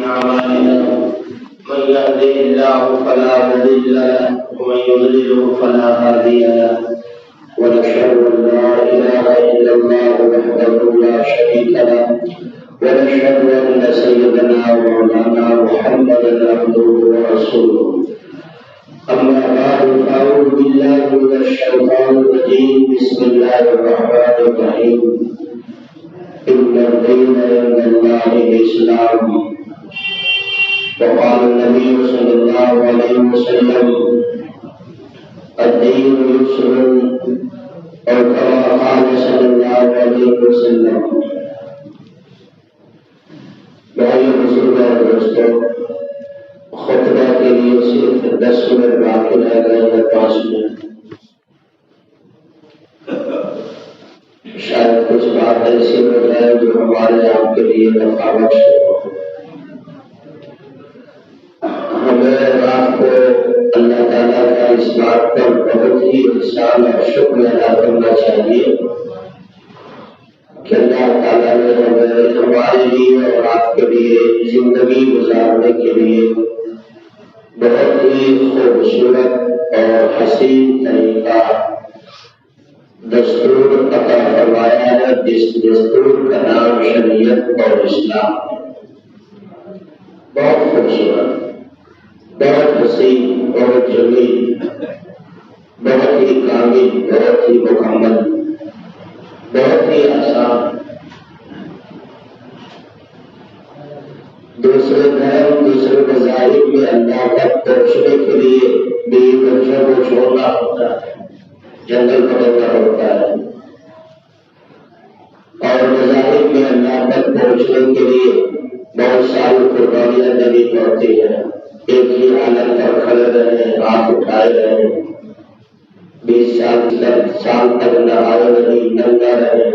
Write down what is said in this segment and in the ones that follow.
أعمالنا من يهده الله فلا مضل له ومن يضلل فلا هادي له ونشهد أن لا إله إلا الله وحده لا شريك له ونشهد أن سيدنا ومولانا محمدا عبده ورسوله أما بعد فأعوذ بالله من الشيطان الرجيم بسم الله الرحمن الرحيم إن الدين عند الله الإسلام وقال النبي صلى الله عليه وسلم الدين يسر أو كما قال صلى الله عليه وسلم. بھائی بزرگ اور دوستوں، خطبہ کے لیے صرف 10 منٹ باقی رہ گئے ہیں، 5 منٹ. شاید کچھ بات ایسی ہو جائے جو ہمارے آپ کے لیے نفع بخش ہو. ہمیں آپ کو اللہ تعالیٰ کا اس بات پر بہت ہی احسان اور شکر ادا کرنا چاہیے کہ اللہ تعالیٰ نے ہمیں ہمارے لیے اور آپ کے لیے زندگی گزارنے کے لیے بہت ہی خوبصورت اور حسین طریقہ دستور عطا فرمایا ہے، جس دستور کا نام شریعت اور اسلام. بہت خوبصورت، بہت حسین، بہت جمیل، بہت ہی کامل، بہت ہی مکمل، بہت ہی آسان. دوسرے دھرم، دوسرے مذاہب میں اللہ تک پہنچنے کے لیے بیوی بچوں کو چھوڑنا ہوتا ہے، جنگل پکڑنا ہوتا ہے، اور مذاہب میں اللہ تک پہنچنے کے لیے بہت ساری قربانیاں دینی پڑتی ہیں. ایک ہی حالت پر کھڑے رہے، ہاتھ اٹھائے رہے، 20 سال تک نہائے نہیں، ننگا رہے،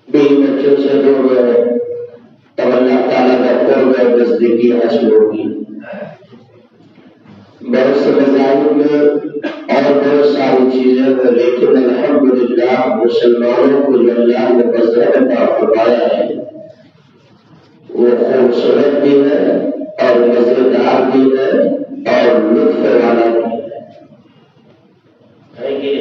بیوی بچوں سے دور رہے، تب اللہ تعالیٰ کا قرب نزدیکی حاصل ہوگی. بہت سے مذاہب میں اور بہت ساری چیزیں ہیں، لیکن الحمدللہ مسلمانوں کو جو اللہ نے مذہب عطا فرمایا ہے وہ خوبصورت بھی ہے اور مزیدار بھی ہے اور لطف والا بھی ہے کہ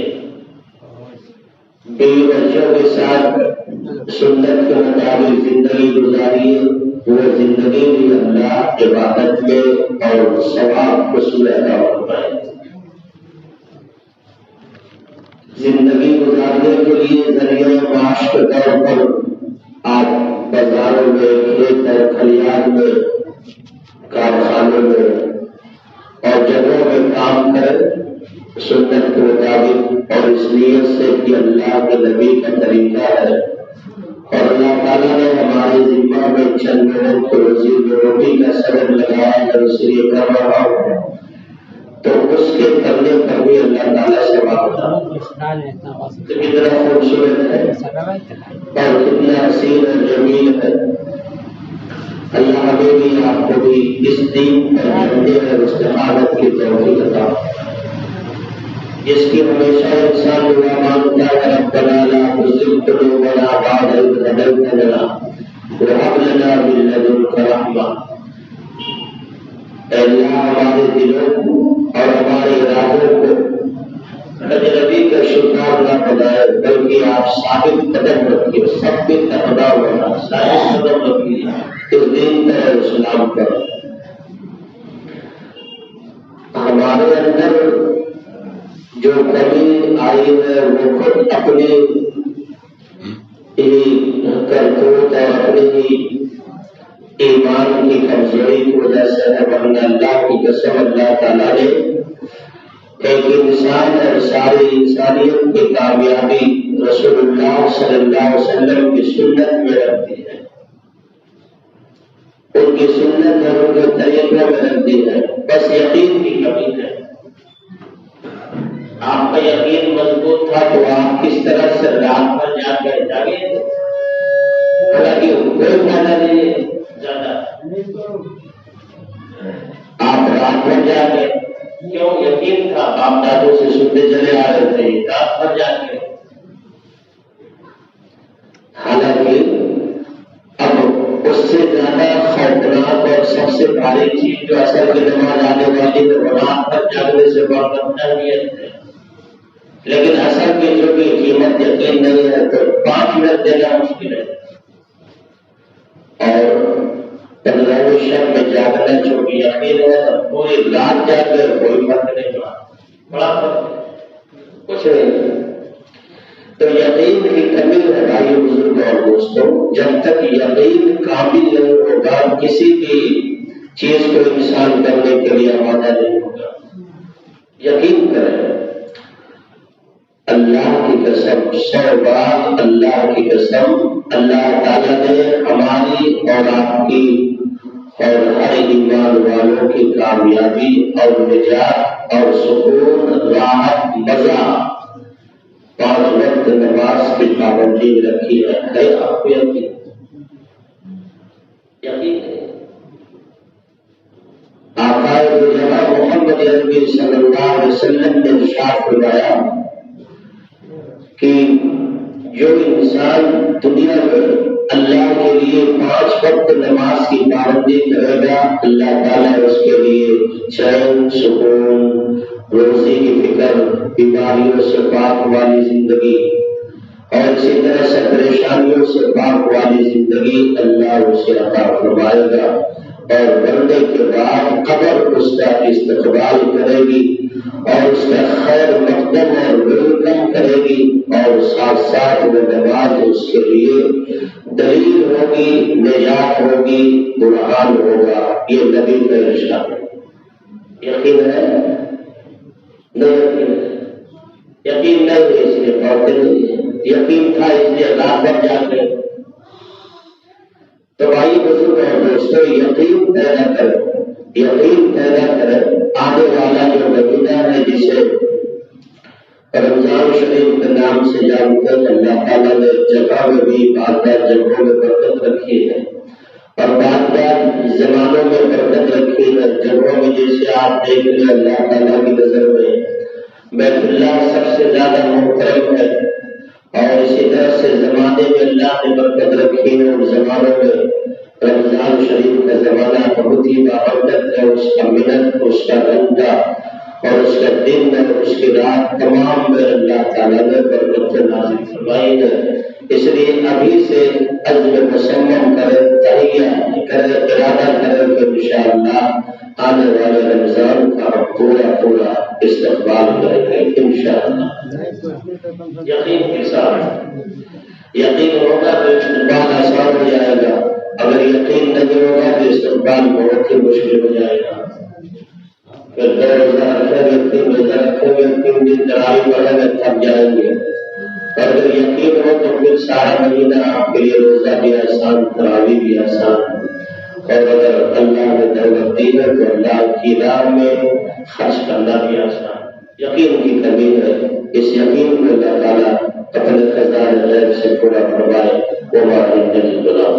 بیوی بچوں کے ساتھ سنت کے مطابق زندگی گزاریے. وہ زندگی بھی اللہ عبادت میں اور ثواب حصول عطا فرمائے. زندگی گزارنے کے لیے ذریعہ معاش کے طور پر آپ بازاروں میں، کھیت اور کھلیان میں، کارخانوں میں اور جگہوں میں کام کریں سنت کے مطابق، اور اس نیت سے کہ اللہ کے نبی کا طریقہ ہے اور اللہ تعالیٰ نے ہمارے ذمہ میں چند لوگوں کو روٹی کا سبب لگایا ہے، اس لیے کر رہا ہوں، تو اس کے کرنے پر بھی اللہ تعالیٰ سے مانگتا ہوں. کتنا خوبصورت ہے اور کتنا حسین اور جمیل ہے. اللہ ہمیں بھی آپ کو بھی اس دین پر چلنے اور استقامت کی توفیق عطا فرمائے. جس کی ہمیشہ انسان دعا مانگتا ہے، ربنا لا تزغ قلوبنا بعد إذ هديتنا وهب لنا من لدنك رحمة. اے اللہ ہمارے دلوں اور ہمارے ارادوں کو نبی کا شکار نہ بنائے، بلکہ آپ ثابت قدم رکھیے، ثابت اقدام ہونا، ثابت قدم رکھیے اس دین پر، اسلام پر. ہمارے اندر جو کمی آئی ہے وہ خود اپنی کرتوت اور اپنی ایمان کی کمزوری کی وجہ سے ہے، ورنہ اللہ کی قسم اللہ تعالیٰ نے ایک انسان اور ساری انسانیت کی کامیابی رسول اللہ صلی اللہ علیہ وسلم کی سنت میں رکھتی ہے، ان کی سنت اور ان کے طریقوں میں رکھتی ہے. بس یقین کی کمی ہے. آپ کا یقین مضبوط تھا تو آپ کس طرح سے رات پر جا کر جاگے، حالانکہ کوئی فائدہ نہیں ہے زیادہ. آپ رات پر جاگے کیوں؟ یقین تھا، باپ دادوں سے سنتے چلے آ رہے تھے، رات پر جاگے. حالانکہ اب اس سے زیادہ خوفناک بھاری چیز جو اثر کی نماز آنے والی ہے وہ رات بھر جاگنے سے بہت اہمیت ہے، لیکن اثر کی جو بھی قیمت یقین نہیں ہے تو 5 منٹ دینا مشکل ہے، اور 15 شب میں جاگنا جو بھی یقین ہے پوری رات جاگ کر کوئی فرق نہیں پڑا، بڑا فرق ہے، کچھ نہیں۔ تو یقین کی کمی ہے بھائی بزرگ اور دوستوں، جب تک یقین کامل نہیں ہوگا کسی بھی چیز کو انسان کرنے کے لیے آمادہ نہیں ہوگا۔ یقین کریں، اللہ کی قسم 100 بار اللہ کی قسم، اللہ تعالیٰ نے ہماری اور آپ کی اور ہر ایمان والوں کی کامیابی اور نجات اور سکون راحت مزہ 5 وقت نماز کی پابندی رکھی ہے آپ کو یقین ہے؟ آقا جناب محمد عربی صلی اللہ علیہ وسلم نے ارشاد فرمایا کہ جو انسان دنیا میں اللہ کے لیے 5 وقت نماز کی پابندی کرے گا، اللہ تعالیٰ اس کے لیے چین، سکون، روزی کی فکر، بیماریوں سے پاک والی زندگی اور اسی طرح سے پریشانیوں سے پاک والی زندگی اللہ اسے عطا فرمائے گا، اور مرنے کے بعد قبر اس کا استقبال کرے گی اور اس کا خیر مقدم اور ویلکم کرے گی، اور ساتھ ساتھ وہ نماز اس کے لیے دلیل ہوگی، نجات ہوگی، برہان ہوگا۔ یہ نبی کا ارشاد ہے۔ یقین ہے؟ نہیں یقین نہیں ہے، اس لیے پڑھتے نہیں ہے، یقین تھا اس لیے رات بھر جاگتے۔ تو بھائی بزرگ اور دوستوں، یقین پیدا کریں، یقین پیدا کریں۔ آنے والا جو مہینہ ہے جسے رمضان شریف کے نام سے جانتے ہیں، اللہ تعالیٰ نے جگہ میں بھی بعض جگہوں میں برکت رکھی ہے اور بعض زمانوں میں برکت رکھی ہے، جگہوں میں جیسے آپ دیکھ لیں اللہ تعالیٰ کی نظر میں بیت اللہ سب سے زیادہ محترم ہے، اور اسی طرح سے زمانے میں اللہ نے برکت رکھی ہے، اور زمانوں میں رمضان شریف کا زمانہ بہت ہی بابرکت ہے، اس کا منت، اس کا گھنٹہ اور اس کا دن اور اس کی رات تمام میں اللہ تعالیٰ نے برکت نازل فرمائی ہے۔ اس لیے ابھی سے عزم مصمم کرے، تہیہ کرے، ارادہ کرے کہ انشاءاللہ آنے والے رمضان کا پورا استقبال کریں گے انشاءاللہ۔ یقین کے ساتھ، یقین ہوگا تو استقبال آسان ہو جائے گا، اگر یقین نہیں ہوگا تو استقبال بہت ہی مشکل ہو جائے گا۔ پھر 2 روزہ رکھیں گے، 3 روزہ رکھیں گے، 3 دن تراویح پڑھیں گے، تھک جائیں گے۔ اور اگر یقین ہو تو پھر سارا مہینہ آپ کے لیے روزہ بھی آسان، تراویح بھی آسان، اور اگر اللہ نے دولت دی ہے تو اللہ کی راہ میں خرچ کرنا بھی آسان۔ یقین کی کمی ہے، اس یقین کو اللہ تعالیٰ اپنے خزانہ غیب سے پورا فرمائے۔ وما عند البلاغ۔